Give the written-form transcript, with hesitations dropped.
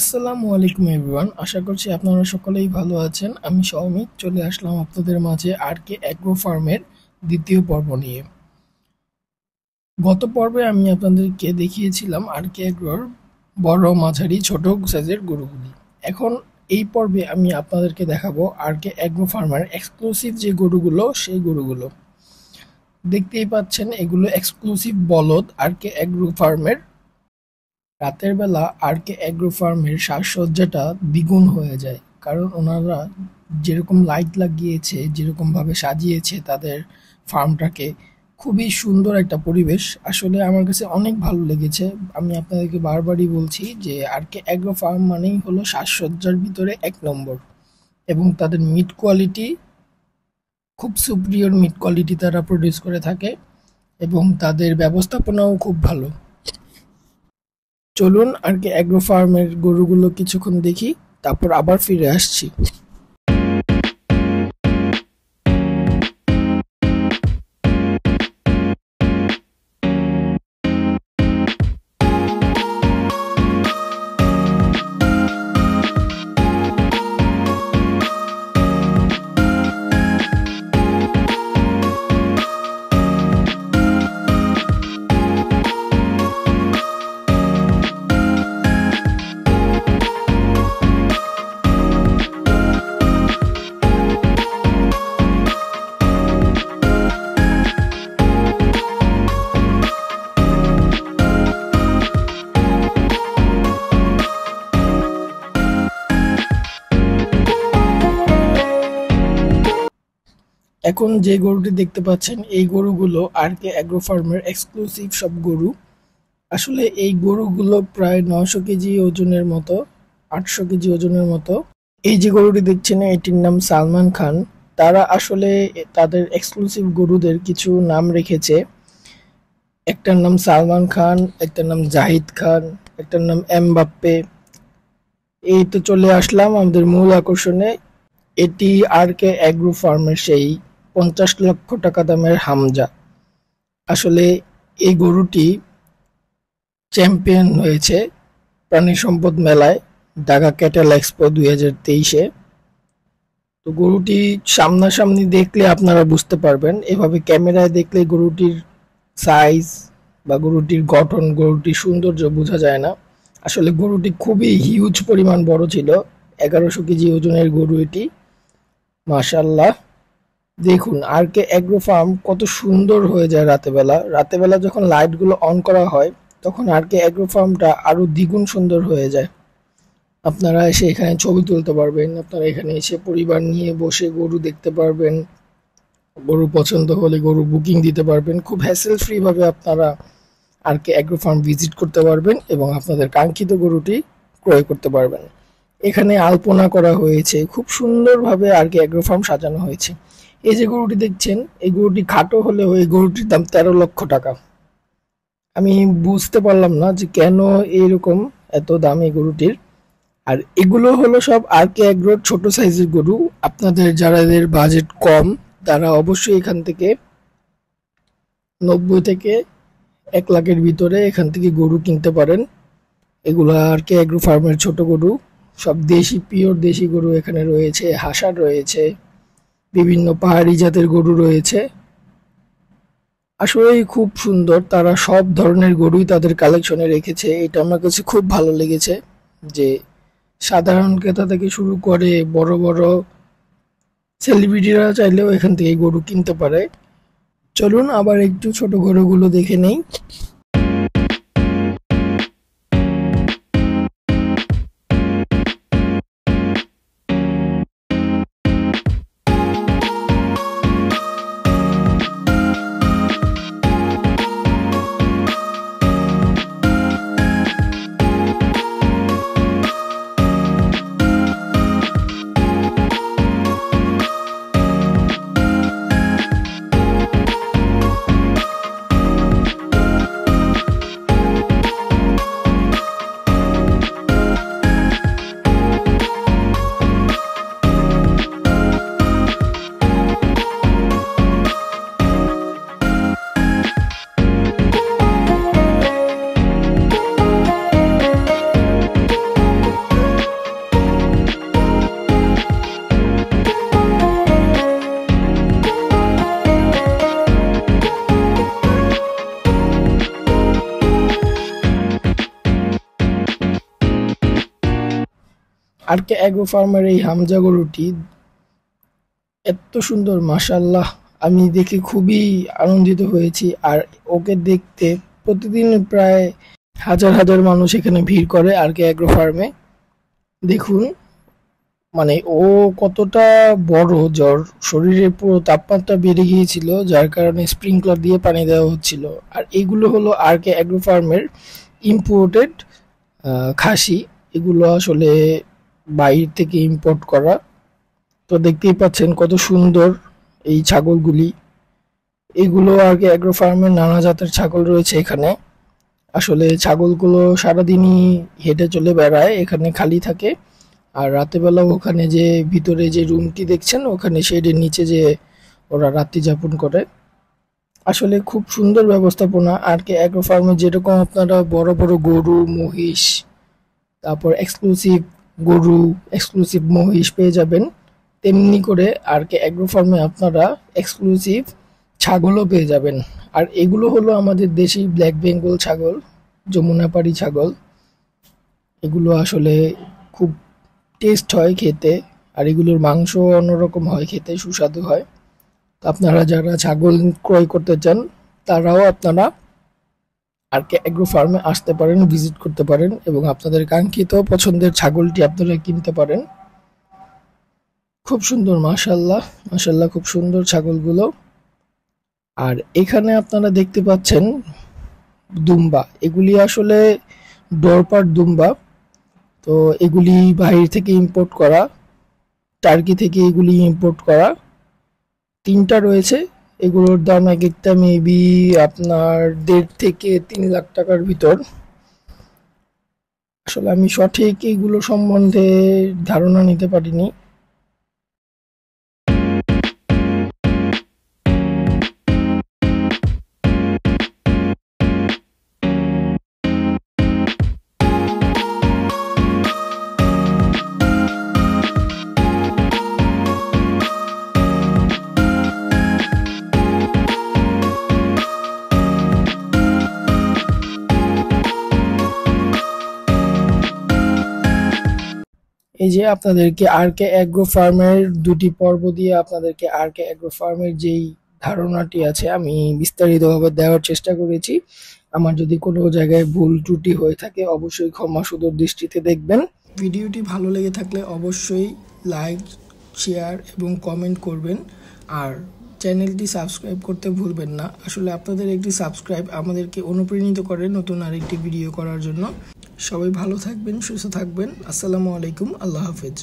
আসসালামু আলাইকুম এভরিওয়ান। আশা করছি আপনারা সকলেই ভালো আছেন। আমি সৌমিক চলে আসলাম আপনাদের মাঝে আরকে অ্যাগ্রো ফার্মের দ্বিতীয় পর্ব নিয়ে। গত পর্বে আমি আপনাদেরকে দেখিয়েছিলাম আরকে অ্যাগ্রোর বড়, মাঝারি, ছোট সাইজের গরুগুলি। এখন এই পর্বে আমি আপনাদেরকে দেখাবো আরকে অ্যাগ্রো ফার্মের এক্সক্লুসিভ যে গরুগুলো, সেই গরুগুলো। দেখতেই পাচ্ছেন এগুলো এক্সক্লুসিভ বলদ আরকে অ্যাগ্রো ফার্মের। রাতের বেলা আরকে অ্যাগ্রো ফার্মের সাজসজ্জাটা দ্বিগুণ হয়ে যায়, কারণ ওনারা যেরকম লাইট লাগিয়েছে, যেরকমভাবে সাজিয়েছে তাদের ফার্মটাকে, খুবই সুন্দর একটা পরিবেশ। আসলে আমার কাছে অনেক ভালো লেগেছে। আমি আপনাদেরকে বারবারই বলছি যে আরকে অ্যাগ্রো ফার্ম মানেই হলো সাজসজ্জার ভিতরে এক নম্বর, এবং তাদের মিট কোয়ালিটি খুব সুপিরিয়র মিট কোয়ালিটি তারা প্রডিউস করে থাকে, এবং তাদের ব্যবস্থাপনাও খুব ভালো। চলুন আরকে অ্যাগ্রো ফার্মের গরুগুলো কিছুক্ষণ দেখি, তারপর আবার ফিরে আসছি। এখন যে গরুটি দেখতে পাচ্ছেন, এই গরুগুলো আরকে অ্যাগ্রো ফার্মের এক্সক্লুসিভ সব গরু। আসলে এই গরুগুলো প্রায় 900 কেজি ওজনের মতো, 800 কেজি ওজনের মতো। এই যে গরুটি দেখছেন, এটির নাম সালমান খান। তারা আসলে তাদের এক্সক্লুসিভ গরুদের কিছু নাম রেখেছে। একটার নাম সালমান খান, একটার নাম জাহিদ খান, একটার নাম এমবাপ্পে। এই তো চলে আসলাম আমাদের মূল আকর্ষণে। এটি আরকে অ্যাগ্রো ফার্মের সেই 50 লক্ষ টাকা দামের হামজা। আসলে এই গরুটি চ্যাম্পিয়ন হয়েছে প্রাণী সম্পদ মেলায়, ঢাকা ক্যাটেল এক্সপো 2023-এ। তো গরুটি সামনাসামনি দেখলে আপনারা বুঝতে পারবেন, এভাবে ক্যামেরায় দেখলে গরুটির সাইজ বা গরুটির গঠন, গরুটির সৌন্দর্য বোঝা যায় না। আসলে গরুটি খুবই হিউজ পরিমাণ বড় ছিল। 1100 কেজি ওজনের গরু এটি। মাশাআল্লাহ, দেখুন আরকে অ্যাগ্রো ফার্ম কত সুন্দর হয়ে যায় রাতেবেলা। রাতেবেলা যখন লাইটগুলো অন করা হয়, তখন আরকে অ্যাগ্রো ফার্মটা আরো দ্বিগুণ সুন্দর হয়ে যায়। আপনারা এসে এখানে ছবি তুলতে পারবেন, আপনারা এখানে এসে পরিবার নিয়ে বসে গরু দেখতে পারবেন, গরু পছন্দ হলে গরু বুকিং দিতে পারবেন। খুব হ্যাসেল ফ্রি ভাবে আপনারা আরকে অ্যাগ্রো ফার্ম ভিজিট করতে পারবেন এবং আপনাদের কাঙ্ক্ষিত গরুটি ক্রয় করতে পারবেন। এখানে আলপনা করা হয়েছে, খুব সুন্দরভাবে আরকে অ্যাগ্রো ফার্ম সাজানো হয়েছে। এই যে গরুটি দেখছেন, এই গরুটি খাটো হলেও এই গরুটির দাম 13 লক্ষ টাকা। আমি বুঝতে পারলাম না যে কেন এরকম এত দাম এই গরুটির। আর এগুলো হলো সব আরকে অ্যাগ্রোর ছোট সাইজের গরু। আপনাদের যাদের বাজেট কম, তারা অবশ্যই এখান থেকে 90 থেকে 1 লাখের ভিতরে এখান থেকে গরু কিনতে পারেন। এগুলো আরকে অ্যাগ্রো ফার্মের ছোট গরু, সব দেশি, পিওর দেশি গরু এখানে রয়েছে। হাসার রয়েছে, বিভিন্ন পাহাড়ি জাতের গরু রয়েছে। আসলেই খুব সুন্দর, তারা সব ধরনের গরুই তাদের কালেকশনে রেখেছে। এটা আমার কাছে খুব ভালো লেগেছে যে সাধারণ ক্রেতা থেকে শুরু করে বড় বড় সেলিব্রিটিরা চাইলেও এখান থেকে গরু কিনতে পারে। চলুন আবার একটু ছোট গরুগুলো দেখে নেই। আরকে অ্যাগ্রো ফার্মের এই হামজা গরুটি এত সুন্দর, মাশাআল্লাহ, আমি দেখে খুবই আনন্দিত হয়েছি। আর ওকে দেখতে প্রতিদিন প্রায় হাজার হাজার মানুষ এখানে ভিড় করে আরকে অ্যাগ্রো ফার্মে। দেখুন মানে ও কতটা বড়, জ্বর শরীরে পুরো তাপমাত্রা বেড়ে গিয়েছিল, যার কারণে স্প্রিংকলার দিয়ে পানি দেওয়া হচ্ছিল। আর এগুলো হলো আরকে অ্যাগ্রো ফার্মের ইম্পোর্টেড খাসি। এগুলো আসলে বাইরে থেকে ইম্পোর্ট করা। তো দেখতেই পাচ্ছেন কত সুন্দর এই ছাগলগুলি। এগুলো আরকে অ্যাগ্রো ফার্মের নানা জাতের ছাগল রয়েছে এখানে। আসলে ছাগলগুলো সারাদিনই হেঁটে চলে বেড়ায়, এখানে খালি থাকে। আর রাতেবেলা ওখানে যে ভিতরে যে রুমটি দেখছেন, ওখানে শেডের নিচে যে ওরা রাত্রি যাপন করে। আসলে খুব সুন্দর ব্যবস্থাপনা আরকে অ্যাগ্রো ফার্মে। যেরকম আপনারা বড় বড় গরু, মহিষ, তারপর এক্সক্লুসিভ গরু, এক্সক্লুসিভ মহিষ পেয়ে যাবেন, তেমনি করে আরকে অ্যাগ্রো ফার্মে আপনারা এক্সক্লুসিভ ছাগলও পেয়ে যাবেন। আর এগুলো হলো আমাদের দেশি ব্ল্যাক বেঙ্গল ছাগল, যমুনাপাড়ি ছাগল। এগুলো আসলে খুব টেস্ট হয় খেতে, আর এগুলোর মাংস অন্যরকম হয় খেতে, সুস্বাদু হয়। তো আপনারা যারা ছাগল ক্রয় করতে চান, তারাও আপনারা আরকে অ্যাগ্রো ফার্মে আসতে পারেন, ভিজিট করতে পারেন, এবং আপনাদের কাঙ্ক্ষিত পছন্দের ছাগলটি আপনারা কিনতে পারেন। খুব সুন্দর, মাশাআল্লাহ মাশাআল্লাহ, খুব সুন্দর ছাগলগুলো। আর এখানে আপনারা দেখতে পাচ্ছেন দুম্বা। এগুলি আসলে ডরপার দুম্বা। তো এগুলি বাইরে থেকে ইম্পোর্ট করা, টার্কি থেকে এগুলি ইম্পোর্ট করা। 3টা রয়েছে। এগুলোর দাম এক একটা মেবি আপনার 1.5 থেকে 3 লাখ টাকার ভিতর। আসলে আমি সঠিক এগুলো সম্বন্ধে ধারণা নিতে পারিনি। এই যে আপনাদেরকে আরকে অ্যাগ্রো ফার্মের 2টি পর্ব দিয়ে আপনাদেরকে আরকে অ্যাগ্রো ফার্মের যেই ধারণাটি আছে আমি বিস্তারিতভাবে দেওয়ার চেষ্টা করেছি। আমার যদি কোনো জায়গায় ভুল ত্রুটি হয়ে থাকে অবশ্যই ক্ষমা সুদূর দৃষ্টিতে দেখবেন। ভিডিওটি ভালো লেগে থাকলে অবশ্যই লাইক, শেয়ার এবং কমেন্ট করবেন। আর চ্যানেলটি সাবস্ক্রাইব করতে ভুলবেন না। আসলে আপনাদের একটি সাবস্ক্রাইব আমাদেরকে অনুপ্রাণিত করে নতুন আরেকটি ভিডিও করার জন্য। সবাই ভালো থাকবেন, সুস্থ থাকবেন। আসসালামু আলাইকুম, আল্লাহ হাফেজ।